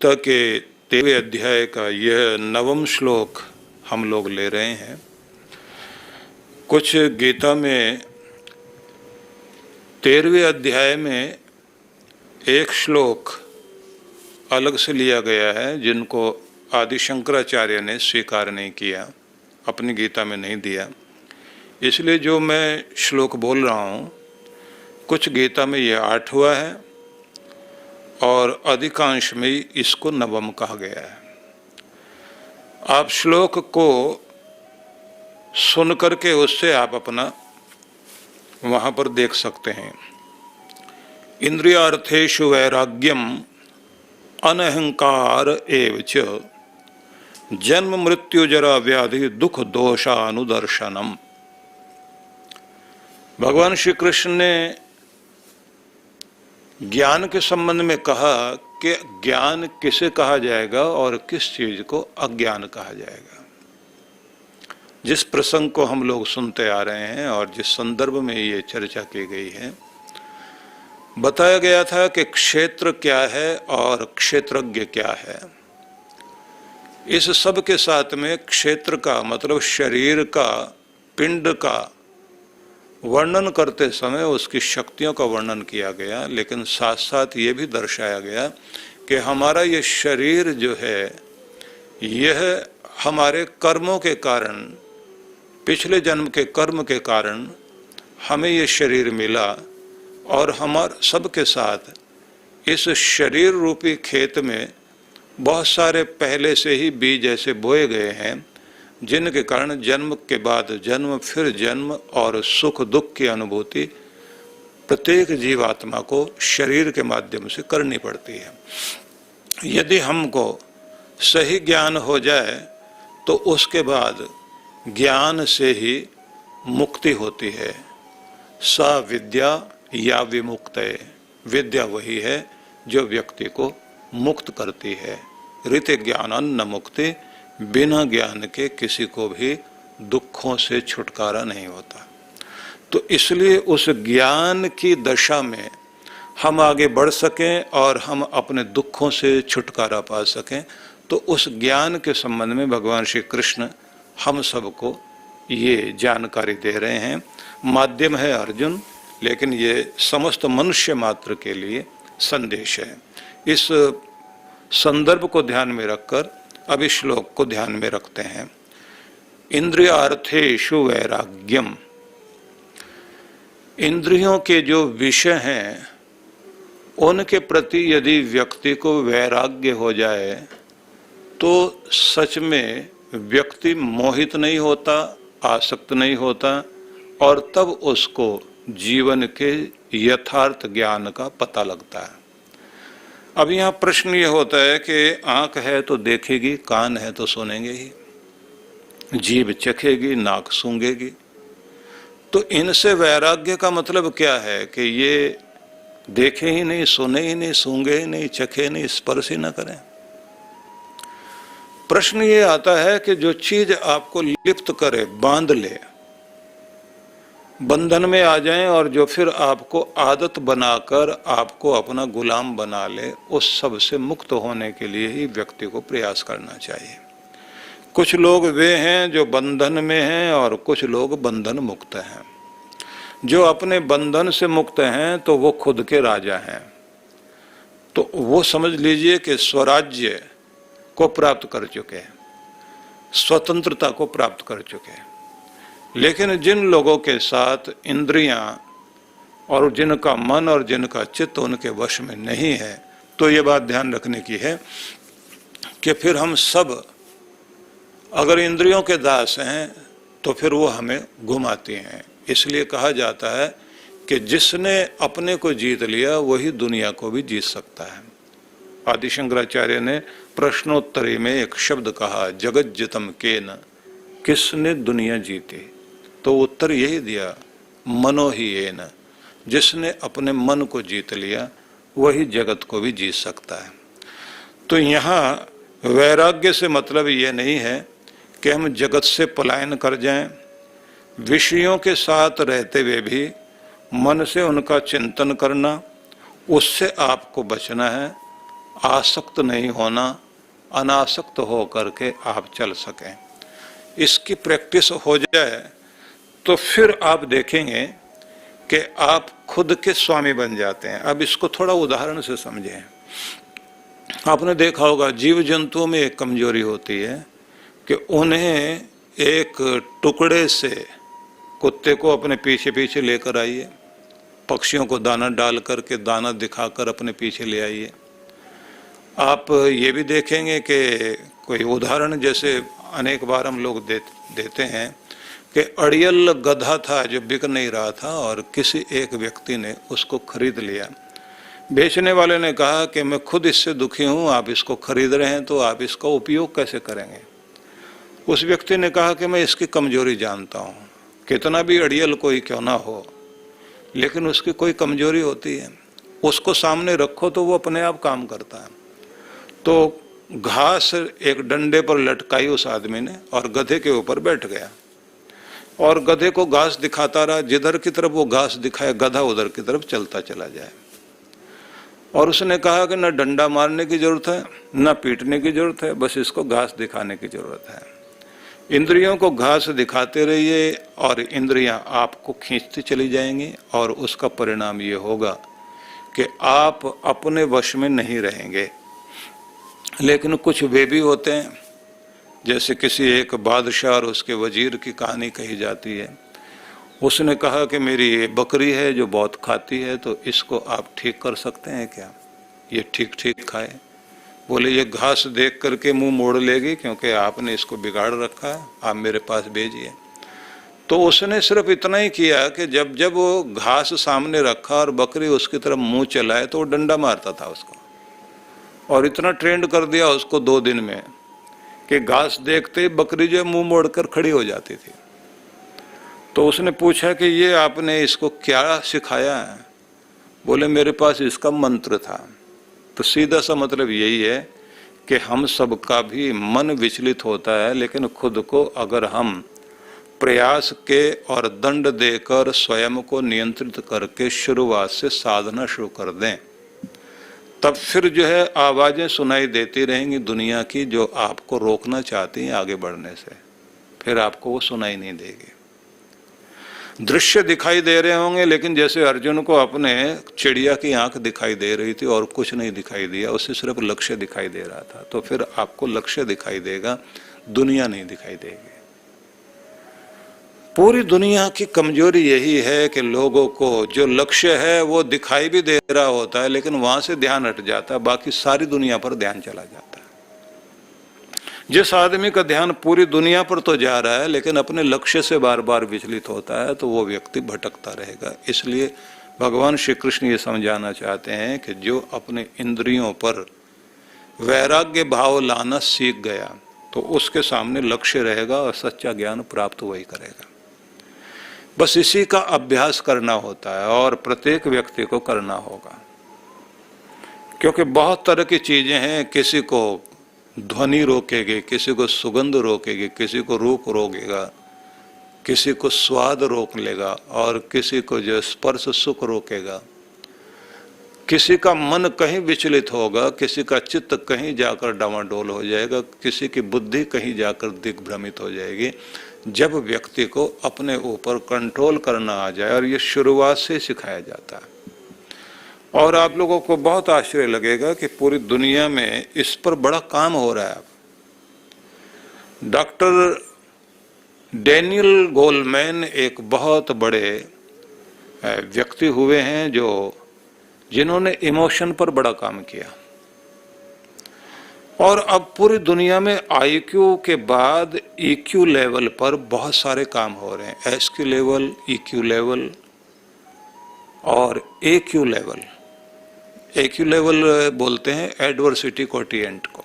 गीता के 13वें अध्याय का यह 9वां श्लोक हम लोग ले रहे हैं। कुछ गीता में 13वें अध्याय में एक श्लोक अलग से लिया गया है जिनको आदि शंकराचार्य ने स्वीकार नहीं किया, अपनी गीता में नहीं दिया। इसलिए जो मैं श्लोक बोल रहा हूँ, कुछ गीता में यह 8वां है और अधिकांश में इसको 9वां कहा गया है। आप श्लोक को सुन करके उससे आप अपना वहाँ पर देख सकते हैं। इंद्रियार्थेषु वैराग्यम अनहंकार एव च जन्म मृत्यु जरा व्याधि दुख दोषानुदर्शनम। भगवान श्री कृष्ण ने ज्ञान के संबंध में कहा कि ज्ञान किसे कहा जाएगा और किस चीज को अज्ञान कहा जाएगा। जिस प्रसंग को हम लोग सुनते आ रहे हैं और जिस संदर्भ में ये चर्चा की गई है, बताया गया था कि क्षेत्र क्या है और क्षेत्रज्ञ क्या है। इस सब के साथ में क्षेत्र का मतलब शरीर का, पिंड का वर्णन करते समय उसकी शक्तियों का वर्णन किया गया, लेकिन साथ साथ ये भी दर्शाया गया कि हमारा ये शरीर जो है यह हमारे कर्मों के कारण, पिछले जन्म के कर्म के कारण हमें ये शरीर मिला और हमारे सबके साथ इस शरीर रूपी खेत में बहुत सारे पहले से ही बीज ऐसे बोए गए हैं जिनके कारण जन्म के बाद जन्म, फिर जन्म और सुख दुख की अनुभूति प्रत्येक जीवात्मा को शरीर के माध्यम से करनी पड़ती है। यदि हमको सही ज्ञान हो जाए तो उसके बाद ज्ञान से ही मुक्ति होती है। सा विद्या या विमुक्तये, विद्या वही है जो व्यक्ति को मुक्त करती है। ऋत ज्ञान न मुक्ति, बिना ज्ञान के किसी को भी दुखों से छुटकारा नहीं होता। तो इसलिए उस ज्ञान की दशा में हम आगे बढ़ सकें और हम अपने दुखों से छुटकारा पा सकें, तो उस ज्ञान के संबंध में भगवान श्री कृष्ण हम सबको ये जानकारी दे रहे हैं। माध्यम है अर्जुन, लेकिन ये समस्त मनुष्य मात्र के लिए संदेश है। इस संदर्भ को ध्यान में रखकर अब इस श्लोक को ध्यान में रखते हैं। इंद्रियार्थेषु वैराग्यम, इंद्रियों के जो विषय हैं उनके प्रति यदि व्यक्ति को वैराग्य हो जाए तो सच में व्यक्ति मोहित नहीं होता, आसक्त नहीं होता और तब उसको जीवन के यथार्थ ज्ञान का पता लगता है। अब यहाँ प्रश्न ये होता है कि आंख है तो देखेगी, कान है तो सुनेंगे ही, जीभ चखेगी, नाक सूंघेगी। तो इनसे वैराग्य का मतलब क्या है कि ये देखे ही नहीं, सुने ही नहीं, सूंघे ही नहीं, चखे नहीं, स्पर्श ही न करें। प्रश्न ये आता है कि जो चीज आपको लिप्त करे, बांध ले, बंधन में आ जाएं और जो फिर आपको आदत बनाकर आपको अपना गुलाम बना ले, उस सब से मुक्त होने के लिए ही व्यक्ति को प्रयास करना चाहिए। कुछ लोग वे हैं जो बंधन में हैं और कुछ लोग बंधन मुक्त हैं। जो अपने बंधन से मुक्त हैं तो वो खुद के राजा हैं, तो वो समझ लीजिए कि स्वराज्य को प्राप्त कर चुके हैं, स्वतंत्रता को प्राप्त कर चुके हैं। लेकिन जिन लोगों के साथ इंद्रियां और जिनका मन और जिनका चित्त उनके वश में नहीं है, तो ये बात ध्यान रखने की है कि फिर हम सब अगर इंद्रियों के दास हैं तो फिर वो हमें घुमाती हैं। इसलिए कहा जाता है कि जिसने अपने को जीत लिया वही दुनिया को भी जीत सकता है। आदि शंकराचार्य ने प्रश्नोत्तरी में एक शब्द कहा, जगत जितम केन, किसने दुनिया जीती? तो उत्तर यही दिया, मनो ही येन, जिसने अपने मन को जीत लिया वही जगत को भी जीत सकता है। तो यहाँ वैराग्य से मतलब ये नहीं है कि हम जगत से पलायन कर जाएं, विषयों के साथ रहते हुए भी मन से उनका चिंतन करना, उससे आपको बचना है आसक्त नहीं होना, अनासक्त हो करके आप चल सकें। इसकी प्रैक्टिस हो जाए तो फिर आप देखेंगे कि आप खुद के स्वामी बन जाते हैं। अब इसको थोड़ा उदाहरण से समझें। आपने देखा होगा जीव जंतुओं में एक कमजोरी होती है कि उन्हें एक टुकड़े से कुत्ते को अपने पीछे पीछे लेकर आइए, पक्षियों को दाना डाल करके दाना दिखाकर अपने पीछे ले आइए। आप ये भी देखेंगे कि कोई उदाहरण जैसे अनेक बार हम लोग देते हैं कि अड़ियल गधा था जो बिक नहीं रहा था और किसी एक व्यक्ति ने उसको खरीद लिया। बेचने वाले ने कहा कि मैं खुद इससे दुखी हूँ, आप इसको खरीद रहे हैं तो आप इसका उपयोग कैसे करेंगे। उस व्यक्ति ने कहा कि मैं इसकी कमजोरी जानता हूँ, कितना भी अड़ियल कोई क्यों ना हो लेकिन उसकी कोई कमजोरी होती है, उसको सामने रखो तो वो अपने आप काम करता है। तो घास एक डंडे पर लटकाई उस आदमी ने और गधे के ऊपर बैठ गया और गधे को घास दिखाता रहा, जिधर की तरफ वो घास दिखाए गधा उधर की तरफ चलता चला जाए। और उसने कहा कि न डंडा मारने की जरूरत है न पीटने की जरूरत है, बस इसको घास दिखाने की जरूरत है। इंद्रियों को घास दिखाते रहिए और इंद्रियां आपको खींचती चली जाएंगी और उसका परिणाम ये होगा कि आप अपने वश में नहीं रहेंगे। लेकिन कुछ वे भी होते हैं, जैसे किसी एक बादशाह और उसके वजीर की कहानी कही जाती है। उसने कहा कि मेरी ये बकरी है जो बहुत खाती है, तो इसको आप ठीक कर सकते हैं क्या, ये ठीक ठीक खाए। बोले ये घास देख करके मुंह मोड़ लेगी क्योंकि आपने इसको बिगाड़ रखा है, आप मेरे पास भेजिए। तो उसने सिर्फ इतना ही किया कि जब जब वो घास सामने रखा और बकरी उसकी तरफ मुंह चलाए तो वो डंडा मारता था उसको, और इतना ट्रेंड कर दिया उसको 2 दिन में कि घास देखते ही बकरी जो मुंह मोड़कर खड़ी हो जाती थी। तो उसने पूछा कि ये आपने इसको क्या सिखाया है। बोले मेरे पास इसका मंत्र था। तो सीधा सा मतलब यही है कि हम सबका भी मन विचलित होता है, लेकिन खुद को अगर हम प्रयास के और दंड देकर स्वयं को नियंत्रित करके शुरुआत से साधना शुरू कर दें, तब फिर जो है आवाजें सुनाई देती रहेंगी दुनिया की जो आपको रोकना चाहती हैं आगे बढ़ने से, फिर आपको वो सुनाई नहीं देगी। दृश्य दिखाई दे रहे होंगे, लेकिन जैसे अर्जुन को अपने चिड़िया की आंख दिखाई दे रही थी और कुछ नहीं दिखाई दिया, उसे सिर्फ लक्ष्य दिखाई दे रहा था। तो फिर आपको लक्ष्य दिखाई देगा, दुनिया नहीं दिखाई देगी। पूरी दुनिया की कमजोरी यही है कि लोगों को जो लक्ष्य है वो दिखाई भी दे रहा होता है, लेकिन वहां से ध्यान हट जाता है, बाकी सारी दुनिया पर ध्यान चला जाता है। जिस आदमी का ध्यान पूरी दुनिया पर तो जा रहा है लेकिन अपने लक्ष्य से बार बार विचलित होता है, तो वो व्यक्ति भटकता रहेगा। इसलिए भगवान श्री कृष्ण ये समझाना चाहते हैं कि जो अपने इंद्रियों पर वैराग्य भाव लाना सीख गया तो उसके सामने लक्ष्य रहेगा और सच्चा ज्ञान प्राप्त वही करेगा। बस इसी का अभ्यास करना होता है और प्रत्येक व्यक्ति को करना होगा, क्योंकि बहुत तरह की चीजें हैं। किसी को ध्वनि रोकेगी, किसी को सुगंध रोकेगी, किसी को रूप रोकेगा, किसी को स्वाद रोक लेगा और किसी को जो स्पर्श सुख रोकेगा। किसी का मन कहीं विचलित होगा, किसी का चित्त कहीं जाकर डामाडोल हो जाएगा, किसी की बुद्धि कहीं जाकर दिग्भ्रमित हो जाएगी। जब व्यक्ति को अपने ऊपर कंट्रोल करना आ जाए, और ये शुरुआत से सिखाया जाता है। और आप लोगों को बहुत आश्चर्य लगेगा कि पूरी दुनिया में इस पर बड़ा काम हो रहा है। डॉक्टर डैनियल गोलमैन एक बहुत बड़े व्यक्ति हुए हैं जिन्होंने इमोशन पर बड़ा काम किया, और अब पूरी दुनिया में आईक्यू के बाद ईक्यू लेवल पर बहुत सारे काम हो रहे हैं। एसक्यू लेवल, ईक्यू लेवल और एक्यू लेवल। एक्यू लेवल बोलते हैं एडवर्सिटी कोटिएंट को।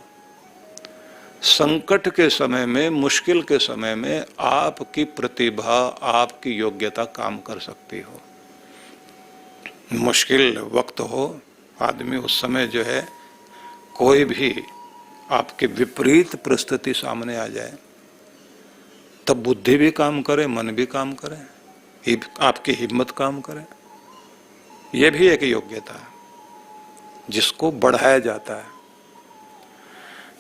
संकट के समय में, मुश्किल के समय में आपकी प्रतिभा, आपकी योग्यता काम कर सकती हो। मुश्किल वक्त हो, आदमी उस समय जो है कोई भी आपके विपरीत परिस्थिति सामने आ जाए, तब बुद्धि भी काम करे, मन भी काम करे, आपकी हिम्मत काम करे। यह भी एक योग्यता है जिसको बढ़ाया जाता है।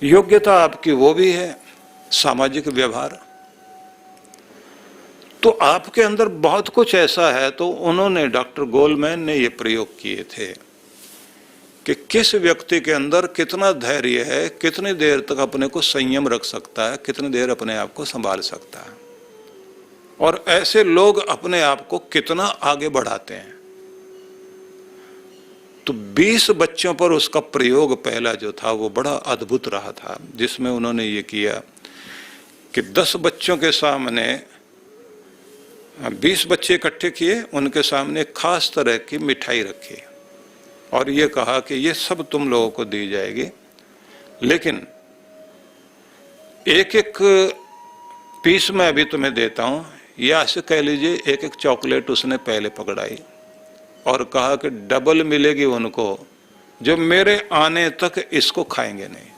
योग्यता आपकी वो भी है, सामाजिक व्यवहार, तो आपके अंदर बहुत कुछ ऐसा है। तो उन्होंने, डॉक्टर गोलमैन ने ये प्रयोग किए थे कि किस व्यक्ति के अंदर कितना धैर्य है, कितनी देर तक अपने को संयम रख सकता है, कितनी देर अपने आप को संभाल सकता है, और ऐसे लोग अपने आप को कितना आगे बढ़ाते हैं। तो 20 बच्चों पर उसका प्रयोग पहला जो था वो बड़ा अद्भुत रहा था, जिसमें उन्होंने ये किया कि 10 बच्चों के सामने 20 बच्चे इकट्ठे किए, उनके सामने खास तरह की मिठाई रखी और ये कहा कि ये सब तुम लोगों को दी जाएगी, लेकिन एक एक पीस मैं अभी तुम्हें देता हूं, या ऐसे कह लीजिए एक एक चॉकलेट उसने पहले पकड़ाई और कहा कि डबल मिलेगी उनको जो मेरे आने तक इसको खाएंगे नहीं।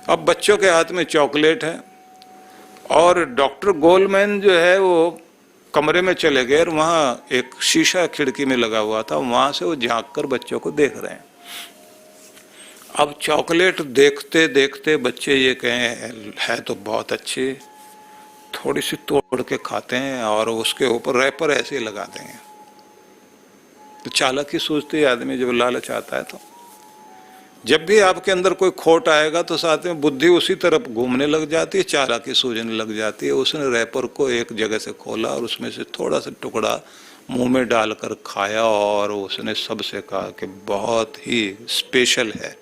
अब बच्चों के हाथ में चॉकलेट है और डॉक्टर गोलमैन जो है वो कमरे में चले गए और वहां एक शीशा खिड़की में लगा हुआ था, वहां से वो झांक कर बच्चों को देख रहे हैं। अब चॉकलेट देखते देखते बच्चे ये कहें है तो बहुत अच्छी, थोड़ी सी तोड़ के खाते हैं और उसके ऊपर रैपर ऐसे लगा देंगे। तो चालाकी सोचते आदमी जब लालच आता है, तो जब भी आपके अंदर कोई खोट आएगा तो साथ में बुद्धि उसी तरफ घूमने लग जाती है, चालाकी सूझने लग जाती है। उसने रैपर को एक जगह से खोला और उसमें से थोड़ा सा टुकड़ा मुंह में डालकर खाया और उसने सबसे कहा कि बहुत ही स्पेशल है।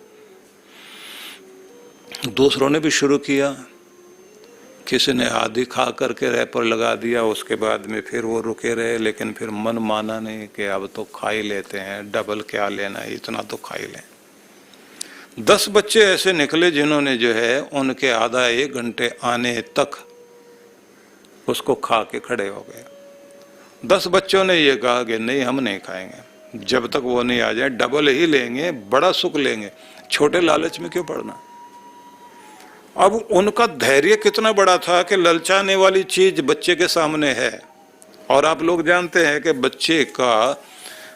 दूसरों ने भी शुरू किया, किसी ने आधी खा करके रैपर लगा दिया, उसके बाद में फिर वो रुके रहे, लेकिन फिर मन माना नहीं कि अब तो खा ही लेते हैं, डबल क्या लेना है, इतना तो खा ही लें। 10 बच्चे ऐसे निकले जिन्होंने जो है उनके आधा 1 घंटे आने तक उसको खा के खड़े हो गए। 10 बच्चों ने ये कहा कि नहीं हम नहीं खाएंगे, जब तक वो नहीं आ जाए डबल ही लेंगे, बड़ा सुख लेंगे, छोटे लालच में क्यों पड़ना। अब उनका धैर्य कितना बड़ा था कि ललचाने वाली चीज बच्चे के सामने है, और आप लोग जानते हैं कि बच्चे का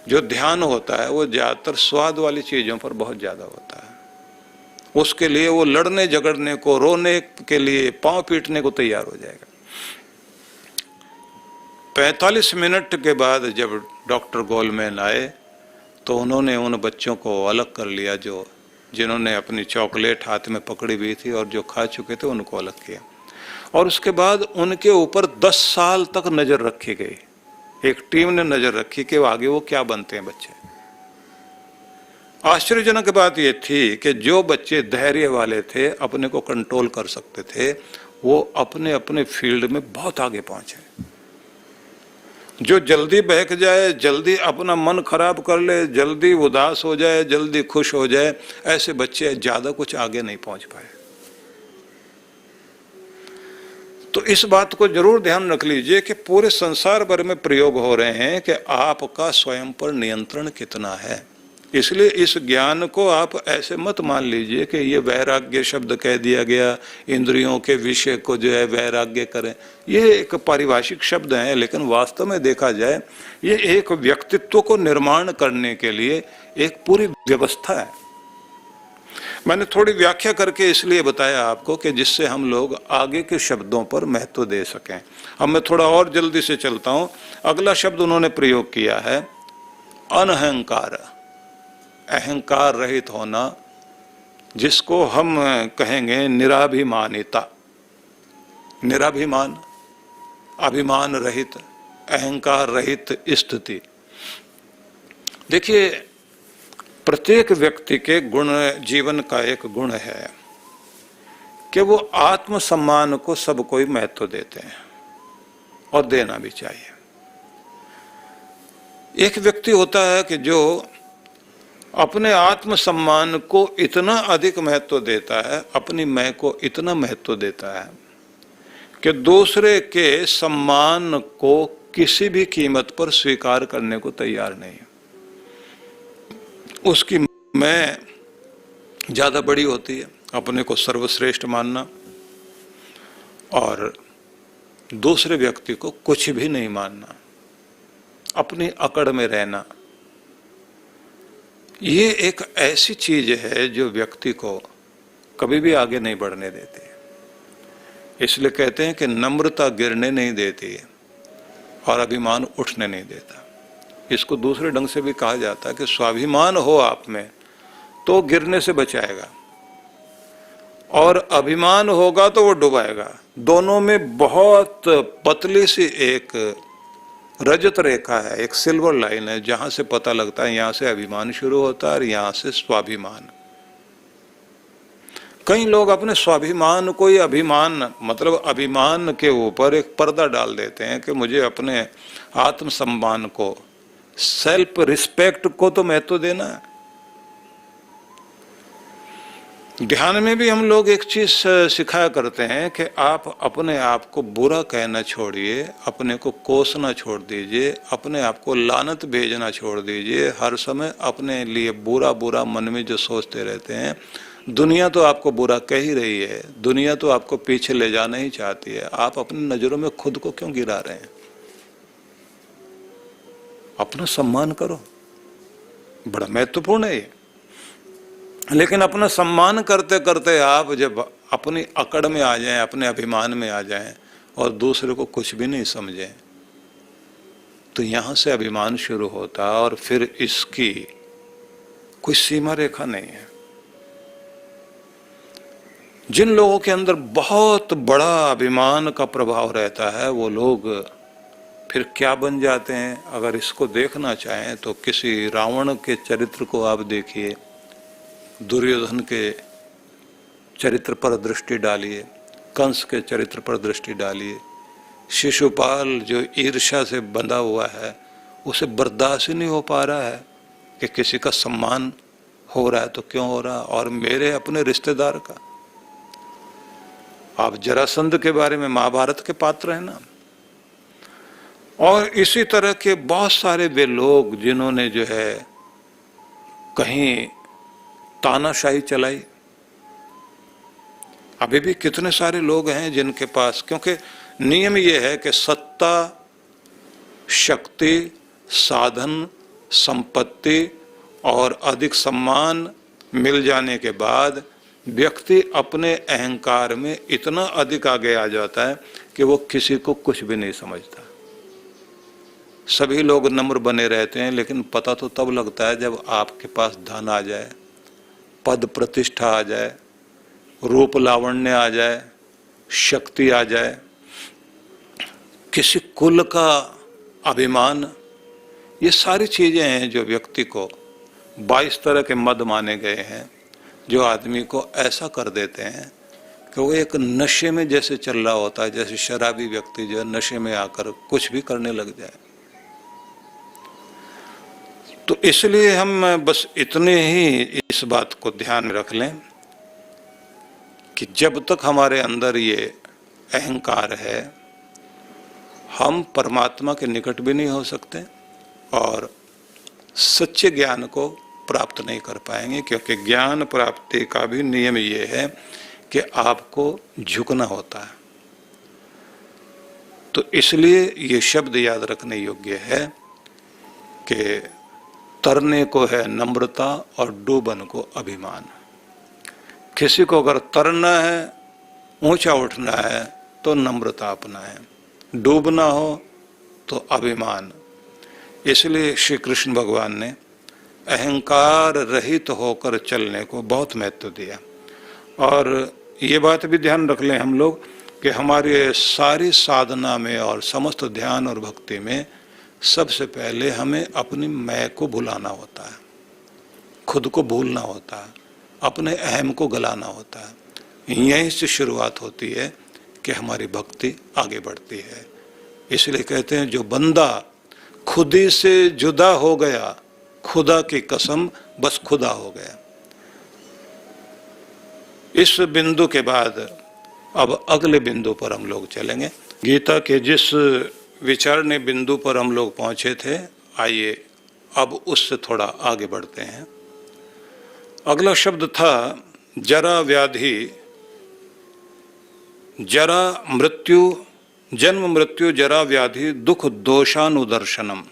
जो ध्यान होता है वो ज्यादातर स्वाद वाली चीजों पर बहुत ज्यादा होता है। उसके लिए वो लड़ने झगड़ने को, रोने के लिए, पांव पीटने को तैयार हो जाएगा। 45 मिनट के बाद जब डॉक्टर गोलमैन आए तो उन्होंने उन बच्चों को अलग कर लिया, जो जिन्होंने अपनी चॉकलेट हाथ में पकड़ी हुई थी और जो खा चुके थे उनको अलग किया, और उसके बाद उनके ऊपर 10 साल तक नजर रखी गई। एक टीम ने नजर रखी कि आगे वो क्या बनते हैं बच्चे। आश्चर्यजनक बात ये थी कि जो बच्चे धैर्य वाले थे, अपने को कंट्रोल कर सकते थे, वो अपने अपने फील्ड में बहुत आगे पहुंचे। जो जल्दी बहक जाए, जल्दी अपना मन खराब कर ले, जल्दी उदास हो जाए, जल्दी खुश हो जाए, ऐसे बच्चे ज्यादा कुछ आगे नहीं पहुंच पाए। तो इस बात को जरूर ध्यान रख लीजिए कि पूरे संसार भर में प्रयोग हो रहे हैं कि आपका स्वयं पर नियंत्रण कितना है। इसलिए इस ज्ञान को आप ऐसे मत मान लीजिए कि ये वैराग्य शब्द कह दिया गया, इंद्रियों के विषय को जो है वैराग्य करें, ये एक पारिभाषिक शब्द है, लेकिन वास्तव में देखा जाए ये एक व्यक्तित्व को निर्माण करने के लिए एक पूरी व्यवस्था है। मैंने थोड़ी व्याख्या करके इसलिए बताया आपको कि जिससे हम लोग आगे के शब्दों पर महत्व दे सकें। अब मैं थोड़ा और जल्दी से चलता हूं। अगला शब्द उन्होंने प्रयोग किया है अनहंकार, अहंकार रहित होना, जिसको हम कहेंगे निराभिमानिता। निराभिमान, अभिमान रहित, अहंकार रहित स्थिति। देखिए, प्रत्येक व्यक्ति के गुण, जीवन का एक गुण है कि वो आत्मसम्मान को सब कोई महत्व देते हैं और देना भी चाहिए। एक व्यक्ति होता है कि जो अपने आत्मसम्मान को इतना अधिक महत्व देता है, अपनी मैं को इतना महत्व देता है कि दूसरे के सम्मान को किसी भी कीमत पर स्वीकार करने को तैयार नहीं। उसकी मैं ज्यादा बड़ी होती है, अपने को सर्वश्रेष्ठ मानना, और दूसरे व्यक्ति को कुछ भी नहीं मानना, अपनी अकड़ में रहना, ये एक ऐसी चीज है जो व्यक्ति को कभी भी आगे नहीं बढ़ने देती। इसलिए कहते हैं कि नम्रता गिरने नहीं देती और अभिमान उठने नहीं देता। इसको दूसरे ढंग से भी कहा जाता है कि स्वाभिमान हो आप में तो गिरने से बचाएगा, और अभिमान होगा तो वो डुबाएगा। दोनों में बहुत पतली सी एक रजत रेखा है, एक सिल्वर लाइन है, जहां से पता लगता है यहां से अभिमान शुरू होता है और यहां से स्वाभिमान। कई लोग अपने स्वाभिमान को ही अभिमान, मतलब अभिमान के ऊपर एक पर्दा डाल देते हैं कि मुझे अपने आत्मसम्मान को, सेल्फ रिस्पेक्ट को तो महत्व देना है। ध्यान में भी हम लोग एक चीज सिखाया करते हैं कि आप अपने आप को बुरा कहना छोड़िए, अपने को कोसना छोड़ दीजिए, अपने आप को लानत भेजना छोड़ दीजिए। हर समय अपने लिए बुरा बुरा मन में जो सोचते रहते हैं, दुनिया तो आपको बुरा कह ही रही है, दुनिया तो आपको पीछे ले जाना ही चाहती है, आप अपनी नजरों में खुद को क्यों गिरा रहे हैं? अपना सम्मान करो, बड़ा महत्वपूर्ण है ये। लेकिन अपना सम्मान करते करते आप जब अपनी अकड़ में आ जाएं, अपने अभिमान में आ जाएं और दूसरे को कुछ भी नहीं समझें, तो यहां से अभिमान शुरू होता है और फिर इसकी कोई सीमा रेखा नहीं है। जिन लोगों के अंदर बहुत बड़ा अभिमान का प्रभाव रहता है, वो लोग फिर क्या बन जाते हैं? अगर इसको देखना चाहें तो किसी रावण के चरित्र को आप देखिए, दुर्योधन के चरित्र पर दृष्टि डालिए, कंस के चरित्र पर दृष्टि डालिए। शिशुपाल जो ईर्ष्या से बंधा हुआ है, उसे बर्दाश्त ही नहीं हो पा रहा है कि किसी का सम्मान हो रहा है तो क्यों हो रहा, और मेरे अपने रिश्तेदार का। आप जरासंध के बारे में महाभारत के पात्र हैं ना। और इसी तरह के बहुत सारे वे लोग जिन्होंने जो है कहीं तानाशाही चलाई। अभी भी कितने सारे लोग हैं जिनके पास, क्योंकि नियम यह है कि सत्ता, शक्ति, साधन, संपत्ति और अधिक सम्मान मिल जाने के बाद व्यक्ति अपने अहंकार में इतना अधिक आगे आ जाता है कि वो किसी को कुछ भी नहीं समझता। सभी लोग नम्र बने रहते हैं, लेकिन पता तो तब लगता है जब आपके पास धन आ जाए, पद प्रतिष्ठा आ जाए, रूप लावण्य आ जाए, शक्ति आ जाए, किसी कुल का अभिमान। ये सारी चीजें हैं जो व्यक्ति को 22 तरह के मद माने गए हैं, जो आदमी को ऐसा कर देते हैं कि वो एक नशे में जैसे चल रहा होता है, जैसे शराबी व्यक्ति जो नशे में आकर कुछ भी करने लग जाए। तो इसलिए हम बस इतने ही इस बात को ध्यान में रख लें कि जब तक हमारे अंदर ये अहंकार है, हम परमात्मा के निकट भी नहीं हो सकते और सच्चे ज्ञान को प्राप्त नहीं कर पाएंगे। क्योंकि ज्ञान प्राप्ति का भी नियम ये है कि आपको झुकना होता है। तो इसलिए ये शब्द याद रखने योग्य है कि तरने को है नम्रता और डूबन को अभिमान। किसी को अगर तरना है, ऊंचा उठना है, तो नम्रता अपना है, डूबना हो तो अभिमान। इसलिए श्री कृष्ण भगवान ने अहंकार रहित होकर चलने को बहुत महत्व दिया। और ये बात भी ध्यान रख लें हम लोग कि हमारे सारी साधना में और समस्त ध्यान और भक्ति में सबसे पहले हमें अपनी मैं को भुलाना होता है, खुद को भूलना होता है, अपने अहम को गलाना होता है। यहीं से शुरुआत होती है कि हमारी भक्ति आगे बढ़ती है। इसलिए कहते हैं जो बंदा खुद ही से जुदा हो गया, खुदा की कसम बस खुदा हो गया। इस बिंदु के बाद अब अगले बिंदु पर हम लोग चलेंगे। गीता के जिस विचारने बिंदु पर हम लोग पहुंचे थे, आइए अब उससे थोड़ा आगे बढ़ते हैं। अगला शब्द था जरा व्याधि, जरा मृत्यु, जन्म मृत्यु जरा व्याधि दुख दोषानुदर्शनम।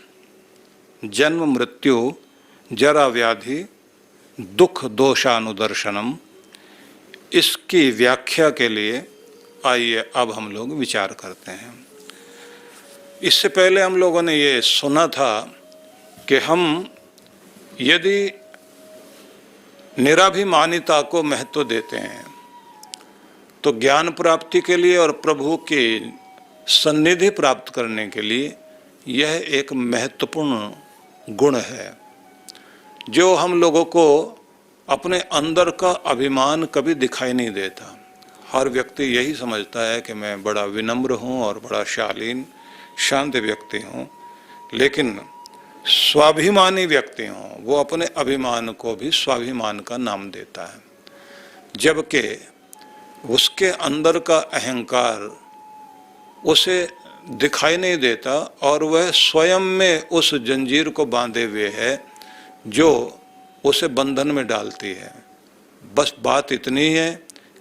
जन्म मृत्यु जरा व्याधि दुख दोषानुदर्शनम, इसकी व्याख्या के लिए आइए अब हम लोग विचार करते हैं। इससे पहले हम लोगों ने ये सुना था कि हम यदि निराभिमानिता को महत्व देते हैं तो ज्ञान प्राप्ति के लिए और प्रभु की सन्निधि प्राप्त करने के लिए यह एक महत्वपूर्ण गुण है, जो हम लोगों को अपने अंदर का अभिमान कभी दिखाई नहीं देता। हर व्यक्ति यही समझता है कि मैं बड़ा विनम्र हूँ और बड़ा शालीन शांत व्यक्ति हूँ, लेकिन स्वाभिमानी व्यक्ति हूँ वो अपने अभिमान को भी स्वाभिमान का नाम देता है, जबकि उसके अंदर का अहंकार उसे दिखाई नहीं देता और वह स्वयं में उस जंजीर को बांधे हुए है जो उसे बंधन में डालती है। बस बात इतनी है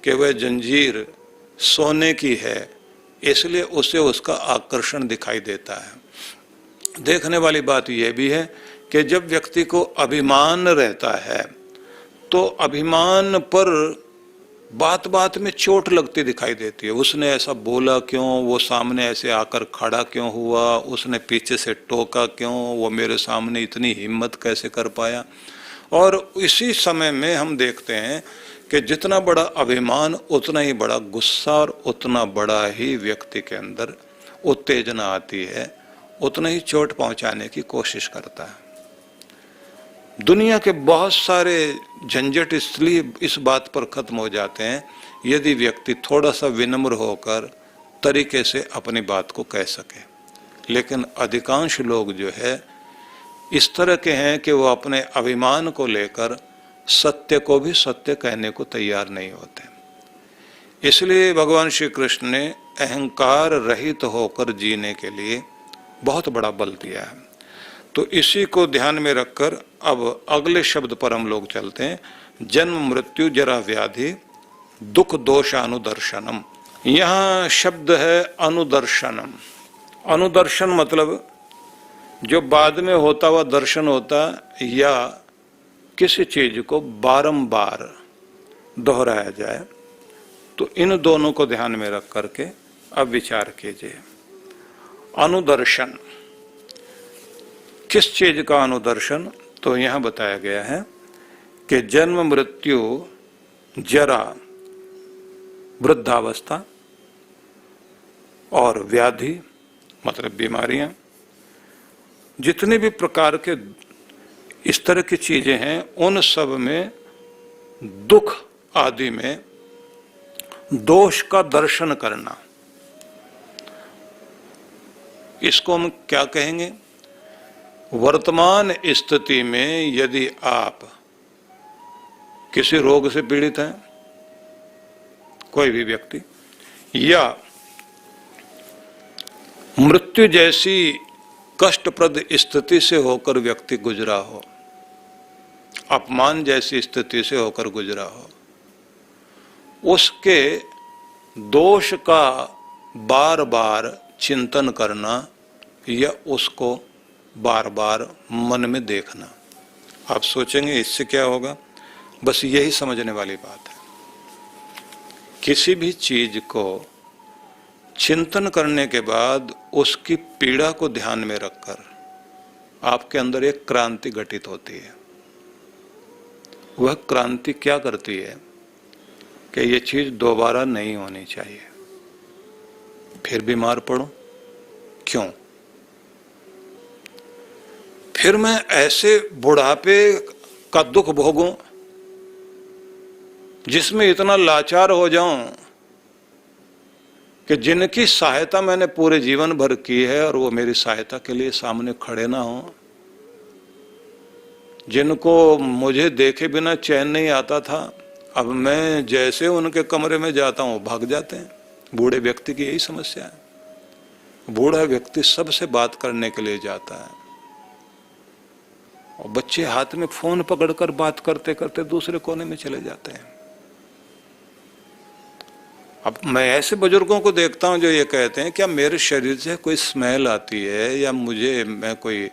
कि वह जंजीर सोने की है, इसलिए उसे उसका आकर्षण दिखाई देता है। देखने वाली बात यह भी है कि जब व्यक्ति को अभिमान रहता है तो अभिमान पर बात बात में चोट लगती दिखाई देती है। उसने ऐसा बोला क्यों, वो सामने ऐसे आकर खड़ा क्यों हुआ, उसने पीछे से टोका क्यों, वो मेरे सामने इतनी हिम्मत कैसे कर पाया। और इसी समय में हम देखते हैं कि जितना बड़ा अभिमान उतना ही बड़ा गुस्सा और उतना बड़ा ही व्यक्ति के अंदर उत्तेजना आती है, उतना ही चोट पहुंचाने की कोशिश करता है। दुनिया के बहुत सारे झंझट इसलिए इस बात पर खत्म हो जाते हैं यदि व्यक्ति थोड़ा सा विनम्र होकर तरीके से अपनी बात को कह सके। लेकिन अधिकांश लोग जो है इस तरह के हैं कि वो अपने अभिमान को लेकर सत्य को भी सत्य कहने को तैयार नहीं होते। इसलिए भगवान श्री कृष्ण ने अहंकार रहित होकर जीने के लिए बहुत बड़ा बल दिया है। तो इसी को ध्यान में रखकर अब अगले शब्द पर हम लोग चलते हैं। जन्म मृत्यु जरा व्याधि दुख दोषानुदर्शनम। यहाँ शब्द है अनुदर्शनम। अनुदर्शन मतलब जो बाद में होता हुआ दर्शन होता या किसी चीज को बारंबार दोहराया जाए, तो इन दोनों को ध्यान में रख करके अब विचार कीजिए। अनुदर्शन किस चीज का अनुदर्शन? तो यहां बताया गया है कि जन्म मृत्यु जरा वृद्धावस्था और व्याधि मतलब बीमारियां, जितने भी प्रकार के इस तरह की चीजें हैं उन सब में दुख आदि में दोष का दर्शन करना, इसको हम क्या कहेंगे? वर्तमान स्थिति में यदि आप किसी रोग से पीड़ित हैं, कोई भी व्यक्ति, या मृत्यु जैसी कष्टप्रद स्थिति से होकर व्यक्ति गुजरा हो, अपमान जैसी स्थिति से होकर गुजरा हो, उसके दोष का बार बार चिंतन करना या उसको बार बार मन में देखना। आप सोचेंगे इससे क्या होगा? बस यही समझने वाली बात है। किसी भी चीज को चिंतन करने के बाद उसकी पीड़ा को ध्यान में रखकर आपके अंदर एक क्रांति घटित होती है। वह क्रांति क्या करती है कि ये चीज दोबारा नहीं होनी चाहिए। फिर बीमार पड़ो, क्यों? फिर मैं ऐसे बुढ़ापे का दुख भोगूं जिसमें इतना लाचार हो जाऊं कि जिनकी सहायता मैंने पूरे जीवन भर की है और वो मेरी सहायता के लिए सामने खड़े ना हो, जिनको मुझे देखे बिना चैन नहीं आता था, अब मैं जैसे उनके कमरे में जाता हूं भाग जाते हैं। बूढ़े व्यक्ति की यही समस्या है। बूढ़ा व्यक्ति सबसे बात करने के लिए जाता है और बच्चे हाथ में फोन पकड़कर बात करते करते दूसरे कोने में चले जाते हैं। अब मैं ऐसे बुजुर्गों को देखता हूं जो ये कहते हैं क्या मेरे शरीर से कोई स्मेल आती है या मैं कोई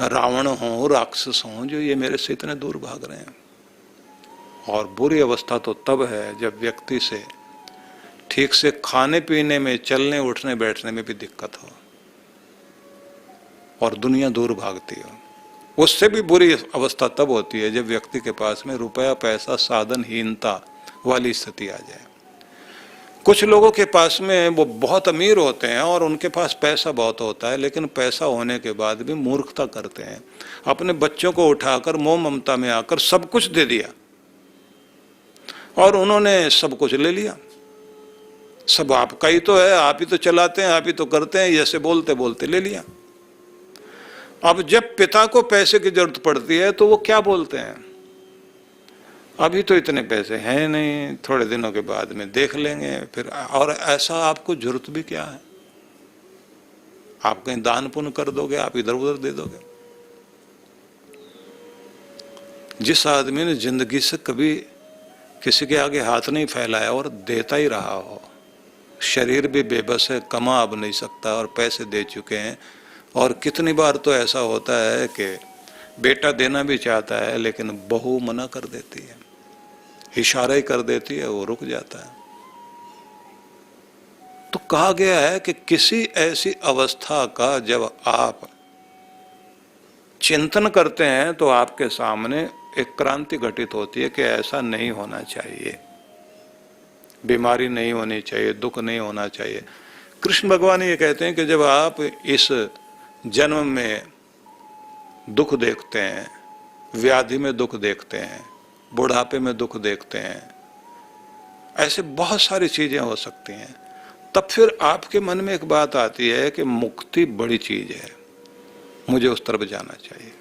रावण हूं, राक्षस हूं जो ये मेरे से इतने दूर भाग रहे हैं। और बुरी अवस्था तो तब है जब व्यक्ति से ठीक से खाने पीने में, चलने उठने बैठने में भी दिक्कत हो और दुनिया दूर भागती हो। उससे भी बुरी अवस्था तब होती है जब व्यक्ति के पास में रुपया पैसा साधनहीनता वाली स्थिति आ जाए। कुछ लोगों के पास में वो बहुत अमीर होते हैं और उनके पास पैसा बहुत होता है, लेकिन पैसा होने के बाद भी मूर्खता करते हैं। अपने बच्चों को उठाकर मोह ममता में आकर सब कुछ दे दिया और उन्होंने सब कुछ ले लिया। सब आपका ही तो है, आप ही तो चलाते हैं, आप ही तो करते हैं, ऐसे बोलते बोलते ले लिया। अब जब पिता को पैसे की जरूरत पड़ती है तो वो क्या बोलते हैं, अभी तो इतने पैसे हैं नहीं, थोड़े दिनों के बाद में देख लेंगे फिर। और ऐसा आपको जरूरत भी क्या है, आप कहीं दान पुण्य कर दोगे, आप इधर उधर दे दोगे। जिस आदमी ने जिंदगी से कभी किसी के आगे हाथ नहीं फैलाया और देता ही रहा हो, शरीर भी बेबस है, कमा अब नहीं सकता और पैसे दे चुके हैं। और कितनी बार तो ऐसा होता है कि बेटा देना भी चाहता है लेकिन बहू मना कर देती है, इशारा ही कर देती है, वो रुक जाता है। तो कहा गया है कि किसी ऐसी अवस्था का जब आप चिंतन करते हैं तो आपके सामने एक क्रांति घटित होती है कि ऐसा नहीं होना चाहिए, बीमारी नहीं होनी चाहिए, दुख नहीं होना चाहिए। कृष्ण भगवान ये कहते हैं कि जब आप इस जन्म में दुख देखते हैं, व्याधि में दुख देखते हैं, बुढ़ापे में दुख देखते हैं, ऐसे बहुत सारी चीजें हो सकती हैं, तब फिर आपके मन में एक बात आती है कि मुक्ति बड़ी चीज है, मुझे उस तरफ जाना चाहिए।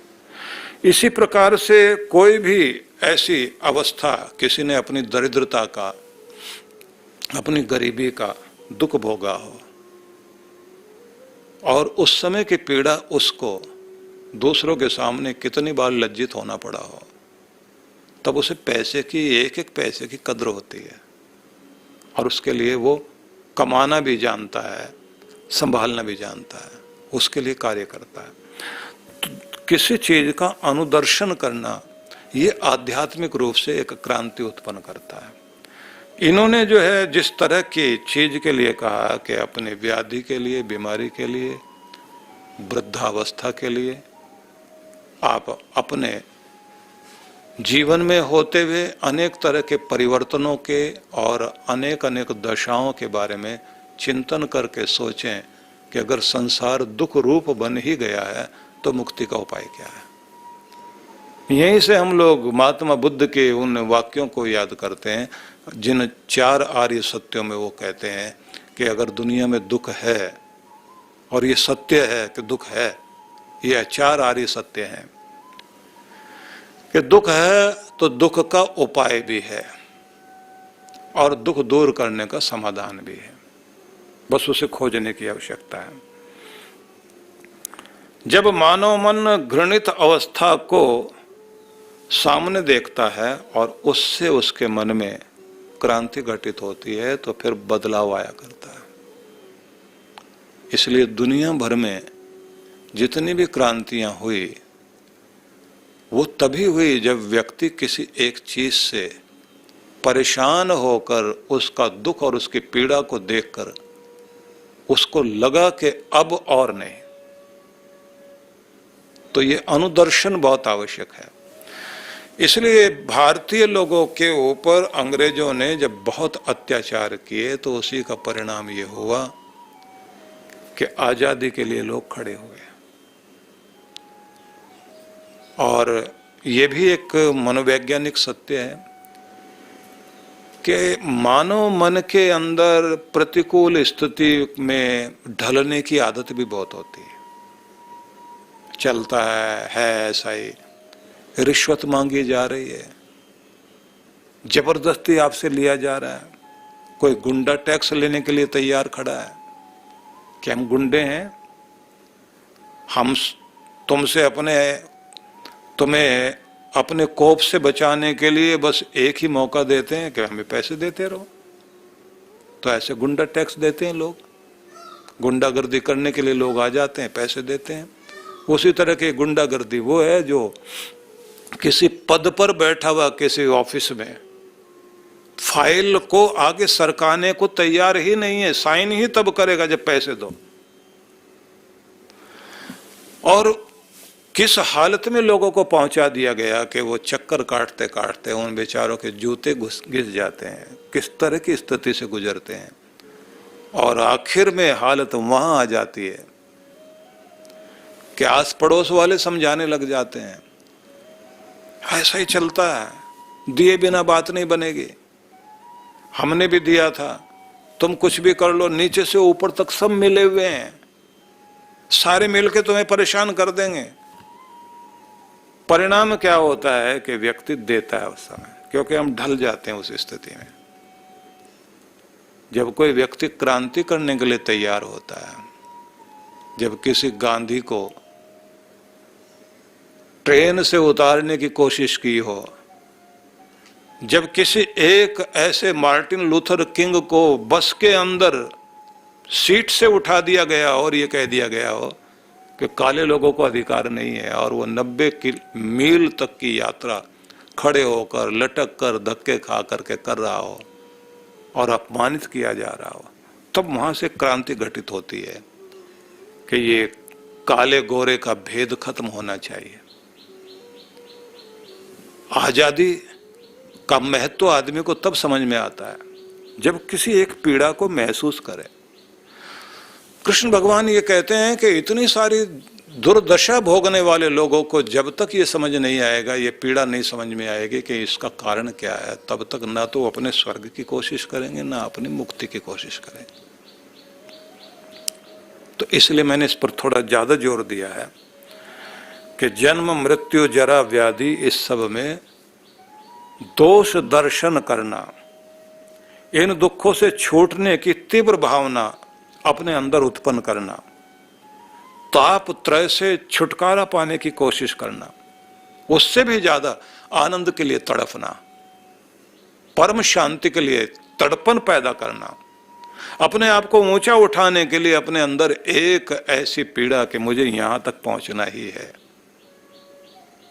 इसी प्रकार से कोई भी ऐसी अवस्था, किसी ने अपनी दरिद्रता का, अपनी गरीबी का दुख भोगा हो और उस समय की पीड़ा उसको दूसरों के सामने कितनी बार लज्जित होना पड़ा हो, तब उसे पैसे की, एक एक पैसे की कद्र होती है और उसके लिए वो कमाना भी जानता है, संभालना भी जानता है, उसके लिए कार्य करता है। तो किसी चीज का अनुदर्शन करना ये आध्यात्मिक रूप से एक क्रांति उत्पन्न करता है। इन्होंने जो है जिस तरह की चीज के लिए कहा कि अपने व्याधि के लिए, बीमारी के लिए, वृद्धावस्था के लिए, आप अपने जीवन में होते हुए अनेक तरह के परिवर्तनों के और अनेक अनेक दशाओं के बारे में चिंतन करके सोचें कि अगर संसार दुख रूप बन ही गया है तो मुक्ति का उपाय क्या है। यहीं से हम लोग महात्मा बुद्ध के उन वाक्यों को याद करते हैं जिन 4 आर्य सत्यों में वो कहते हैं कि अगर दुनिया में दुख है, और ये सत्य है कि दुख है, ये 4 आर्य सत्य हैं कि दुख है तो दुख का उपाय भी है और दुख दूर करने का समाधान भी है, बस उसे खोजने की आवश्यकता है। जब मानव मन घृणित अवस्था को सामने देखता है और उससे उसके मन में क्रांति घटित होती है तो फिर बदलाव आया करता है। इसलिए दुनिया भर में जितनी भी क्रांतियां हुई वो तभी हुई जब व्यक्ति किसी एक चीज से परेशान होकर उसका दुख और उसकी पीड़ा को देखकर उसको लगा कि अब और नहीं। तो ये अनुदर्शन बहुत आवश्यक है। इसलिए भारतीय लोगों के ऊपर अंग्रेजों ने जब बहुत अत्याचार किए तो उसी का परिणाम ये हुआ कि आजादी के लिए लोग खड़े हुए। और ये भी एक मनोवैज्ञानिक सत्य है कि मानव मन के अंदर प्रतिकूल स्थिति में ढलने की आदत भी बहुत होती है। चलता है ऐसा ही, रिश्वत मांगी जा रही है, जबरदस्ती आपसे लिया जा रहा है, कोई गुंडा टैक्स लेने के लिए तैयार खड़ा है कि हम गुंडे हैं, हम तुमसे तुम्हें अपने कोप से बचाने के लिए बस एक ही मौका देते हैं कि हमें पैसे देते रहो। तो ऐसे गुंडा टैक्स देते हैं लोग, गुंडागर्दी करने के लिए लोग आ जाते हैं, पैसे देते हैं। उसी तरह की गुंडागर्दी वो है जो किसी पद पर बैठा हुआ किसी ऑफिस में फाइल को आगे सरकाने को तैयार ही नहीं है, साइन ही तब करेगा जब पैसे दो। और किस हालत में लोगों को पहुंचा दिया गया कि वो चक्कर काटते काटते उन बेचारों के जूते घिस जाते हैं, किस तरह की स्थिति से गुजरते हैं, और आखिर में हालत वहां आ जाती है कि आस पड़ोस वाले समझाने लग जाते हैं, ऐसा ही चलता है, दिए बिना बात नहीं बनेगी, हमने भी दिया था, तुम कुछ भी कर लो, नीचे से ऊपर तक सब मिले हुए हैं, सारे मिलके तुम्हें परेशान कर देंगे। परिणाम क्या होता है कि व्यक्ति देता है उस समय, क्योंकि हम ढल जाते हैं उस स्थिति में। जब कोई व्यक्ति क्रांति करने के लिए तैयार होता है, जब किसी गांधी को ट्रेन से उतारने की कोशिश की हो, जब किसी एक ऐसे मार्टिन लूथर किंग को बस के अंदर सीट से उठा दिया गया और ये कह दिया गया हो कि काले लोगों को अधिकार नहीं है, और वो 90 मील तक की यात्रा खड़े होकर लटक कर धक्के खा करके कर रहा हो और अपमानित किया जा रहा हो, तब वहां से क्रांति घटित होती है कि ये काले गोरे का भेद खत्म होना चाहिए। आजादी का महत्व आदमी को तब समझ में आता है जब किसी एक पीड़ा को महसूस करे। कृष्ण भगवान ये कहते हैं कि इतनी सारी दुर्दशा भोगने वाले लोगों को जब तक ये समझ नहीं आएगा, ये पीड़ा नहीं समझ में आएगी कि इसका कारण क्या है, तब तक ना तो अपने स्वर्ग की कोशिश करेंगे ना अपनी मुक्ति की कोशिश करेंगे। तो इसलिए मैंने इस पर थोड़ा ज्यादा जोर दिया है कि जन्म मृत्यु जरा व्याधि, इस सब में दोष दर्शन करना, इन दुखों से छूटने की तीव्र भावना अपने अंदर उत्पन्न करना, ताप त्रय से छुटकारा पाने की कोशिश करना, उससे भी ज्यादा आनंद के लिए तड़पना, परम शांति के लिए तड़पन पैदा करना, अपने आप को ऊंचा उठाने के लिए अपने अंदर एक ऐसी पीड़ा कि मुझे यहां तक पहुंचना ही है,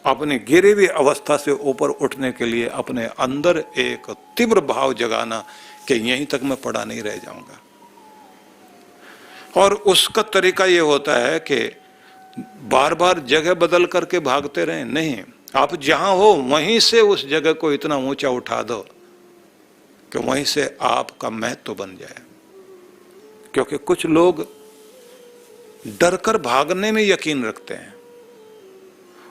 अपनी गिरी हुई अवस्था से ऊपर उठने के लिए अपने अंदर एक तीव्र भाव जगाना कि यहीं तक मैं पड़ा नहीं रह जाऊंगा। और उसका तरीका ये होता है कि बार बार जगह बदल करके भागते रहें, नहीं, आप जहां हो वहीं से उस जगह को इतना ऊंचा उठा दो कि वहीं से आपका महत्व बन जाए। क्योंकि कुछ लोग डरकर भागने में यकीन रखते हैं,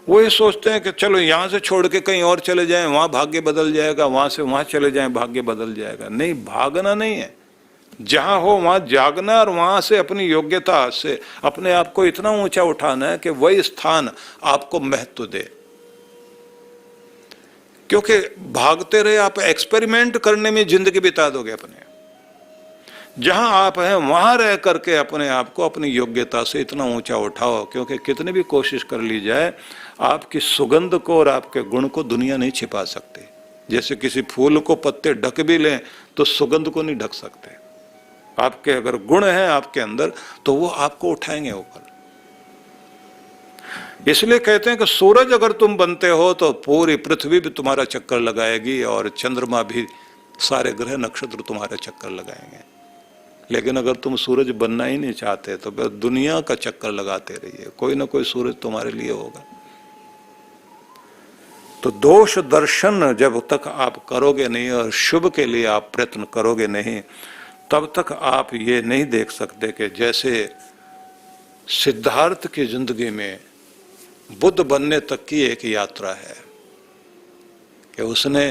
वो ये सोचते हैं कि चलो यहां से छोड़ के कहीं और चले जाएं, वहां भाग्य बदल जाएगा, वहां से वहां चले जाएं भाग्य बदल जाएगा। नहीं, भागना नहीं है, जहां हो वहां जागना, और वहां से अपनी योग्यता से अपने आप को इतना ऊंचा उठाना है कि वही स्थान आपको महत्व दे। क्योंकि भागते रहे आप एक्सपेरिमेंट करने में जिंदगी बिता दोगे अपने। जहां आप हैं वहां रह करके अपने आप को अपनी योग्यता से इतना ऊंचा उठाओ, क्योंकि कितनी भी कोशिश कर ली जाए आपकी सुगंध को और आपके गुण को दुनिया नहीं छिपा सकती। जैसे किसी फूल को पत्ते ढक भी लें तो सुगंध को नहीं ढक सकते। आपके अगर गुण हैं आपके अंदर तो वो आपको उठाएंगे ऊपर। इसलिए कहते हैं कि सूरज अगर तुम बनते हो तो पूरी पृथ्वी भी तुम्हारा चक्कर लगाएगी और चंद्रमा भी, सारे ग्रह नक्षत्र तुम्हारा चक्कर लगाएंगे। लेकिन अगर तुम सूरज बनना ही नहीं चाहते तो बस दुनिया का चक्कर लगाते रहिए, कोई ना कोई सूरज तुम्हारे लिए होगा। तो दोष दर्शन जब तक आप करोगे नहीं और शुभ के लिए आप प्रयत्न करोगे नहीं, तब तक आप ये नहीं देख सकते कि जैसे सिद्धार्थ की जिंदगी में बुद्ध बनने तक की एक यात्रा है कि उसने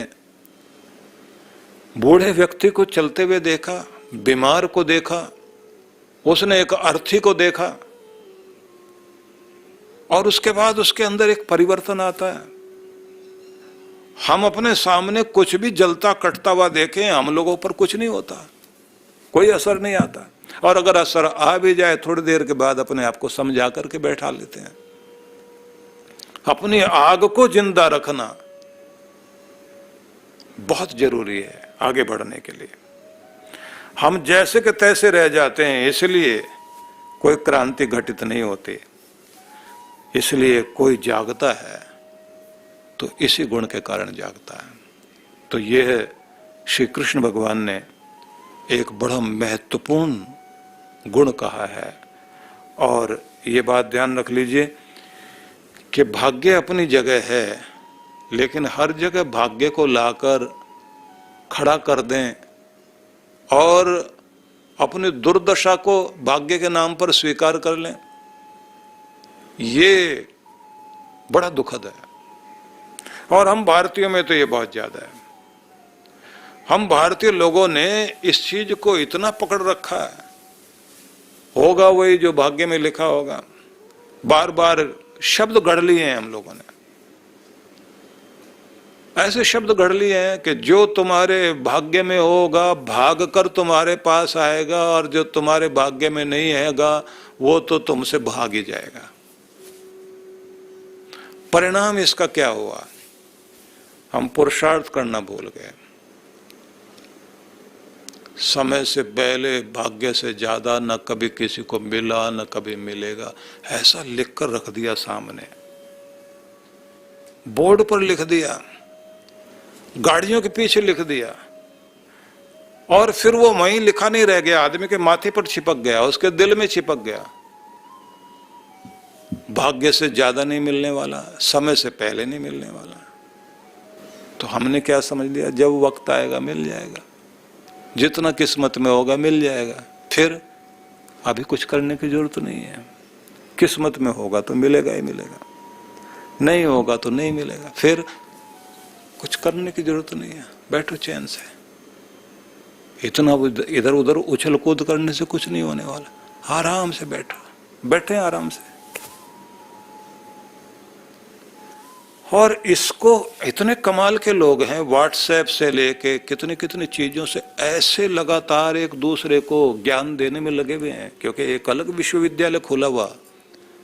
बूढ़े व्यक्ति को चलते हुए देखा, बीमार को देखा, उसने एक अर्थी को देखा, और उसके बाद उसके अंदर एक परिवर्तन आता है। हम अपने सामने कुछ भी जलता कटता हुआ देखें, हम लोगों पर कुछ नहीं होता, कोई असर नहीं आता, और अगर असर आ भी जाए थोड़ी देर के बाद अपने आप को समझा करके बैठा लेते हैं। अपनी आग को जिंदा रखना बहुत जरूरी है आगे बढ़ने के लिए। हम जैसे के तैसे रह जाते हैं, इसलिए कोई क्रांति घटित नहीं होती। इसलिए कोई जागता है तो इसी गुण के कारण जागता है। तो यह श्री कृष्ण भगवान ने एक बड़ा महत्वपूर्ण गुण कहा है। और ये बात ध्यान रख लीजिए कि भाग्य अपनी जगह है, लेकिन हर जगह भाग्य को लाकर खड़ा कर दें और अपनी दुर्दशा को भाग्य के नाम पर स्वीकार कर लें, ये बड़ा दुखद है। और हम भारतीयों में तो ये बहुत ज्यादा है। हम भारतीय लोगों ने इस चीज को इतना पकड़ रखा है, होगा वही जो भाग्य में लिखा होगा। बार बार शब्द गढ़ लिए हैं हम लोगों ने, ऐसे शब्द गढ़ लिए हैं कि जो तुम्हारे भाग्य में होगा भाग कर तुम्हारे पास आएगा, और जो तुम्हारे भाग्य में नहीं आएगा वो तो तुमसे भाग ही जाएगा। परिणाम इसका क्या हुआ? हम पुरुषार्थ करना भूल गए। समय से पहले भाग्य से ज्यादा न कभी किसी को मिला न कभी मिलेगा, ऐसा लिखकर रख दिया सामने, बोर्ड पर लिख दिया, गाड़ियों के पीछे लिख दिया, और फिर वो वहीं लिखा नहीं रह गया, आदमी के माथे पर चिपक गया, उसके दिल में चिपक गया। भाग्य से ज्यादा नहीं मिलने वाला, समय से पहले नहीं मिलने वाला। तो हमने क्या समझ लिया, जब वक्त आएगा मिल जाएगा, जितना किस्मत में होगा मिल जाएगा, फिर अभी कुछ करने की जरूरत नहीं है। किस्मत में होगा तो मिलेगा ही मिलेगा, नहीं होगा तो नहीं मिलेगा, फिर कुछ करने की जरूरत नहीं है, बैठो चैन से। इतना इधर उधर उछल कूद करने से कुछ नहीं होने वाला, आराम से बैठो, बैठे आराम से। और इसको इतने कमाल के लोग हैं, व्हाट्सएप से लेके कितनी कितनी चीजों से ऐसे लगातार एक दूसरे को ज्ञान देने में लगे हुए हैं, क्योंकि एक अलग विश्वविद्यालय खुला हुआ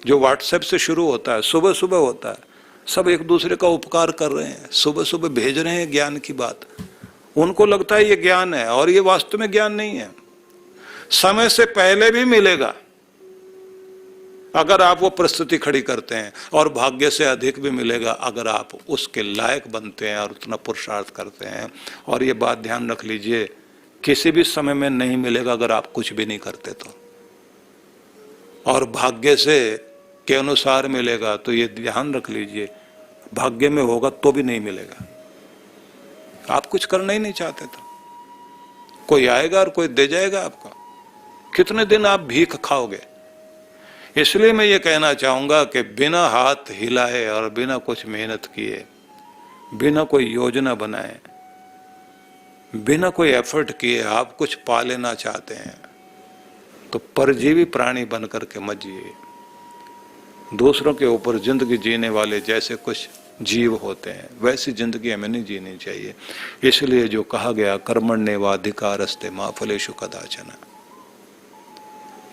जो व्हाट्सएप से शुरू होता है, सुबह सुबह होता है। सब एक दूसरे का उपकार कर रहे हैं, सुबह सुबह भेज रहे हैं ज्ञान की बात। उनको लगता है ये ज्ञान है, और ये वास्तव में ज्ञान नहीं है। समय से पहले भी मिलेगा अगर आप वो परिस्थिति खड़ी करते हैं, और भाग्य से अधिक भी मिलेगा अगर आप उसके लायक बनते हैं और उतना पुरुषार्थ करते हैं। और ये बात ध्यान रख लीजिए, किसी भी समय में नहीं मिलेगा अगर आप कुछ भी नहीं करते तो, और भाग्य से के अनुसार मिलेगा तो ये ध्यान रख लीजिए, भाग्य में होगा तो भी नहीं मिलेगा। आप कुछ करना ही नहीं चाहते तो कोई आएगा और कोई दे जाएगा आपको। कितने दिन आप भीख खाओगे? इसलिए मैं ये कहना चाहूंगा कि बिना हाथ हिलाए और बिना कुछ मेहनत किए, बिना कोई योजना बनाए, बिना कोई एफर्ट किए आप कुछ पा लेना चाहते हैं तो परजीवी प्राणी बनकर के मत जिए। दूसरों के ऊपर जिंदगी जीने वाले जैसे कुछ जीव होते हैं वैसी जिंदगी हमें नहीं जीनी चाहिए। इसलिए जो कहा गया कर्मण्येवाधिकारस्ते मा फलेषु कदाचन,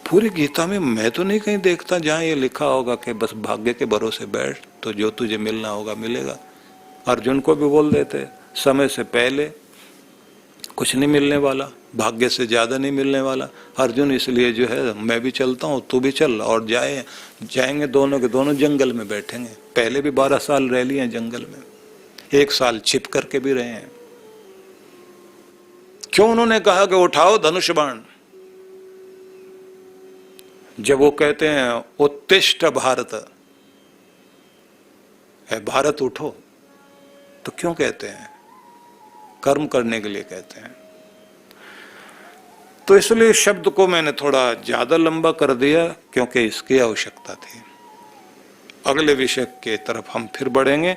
पूरी गीता में मैं तो नहीं कहीं देखता जहां ये लिखा होगा कि बस भाग्य के भरोसे बैठ तो जो तुझे मिलना होगा मिलेगा। अर्जुन को भी बोल देते समय से पहले कुछ नहीं मिलने वाला, भाग्य से ज्यादा नहीं मिलने वाला। अर्जुन इसलिए जो है मैं भी चलता हूँ तू भी चल, और जाएंगे दोनों के दोनों जंगल में बैठेंगे। पहले भी 12 साल रह लिए हैं जंगल में, 1 साल छिप करके भी रहे हैं। क्यों उन्होंने कहा कि उठाओ धनुष बाण? जब वो कहते हैं उत्तिष्ठ भारत, है भारत उठो, तो क्यों कहते हैं? कर्म करने के लिए कहते हैं। तो इसलिए शब्द को मैंने थोड़ा ज्यादा लंबा कर दिया क्योंकि इसकी आवश्यकता थी। अगले विषय के तरफ हम फिर बढ़ेंगे।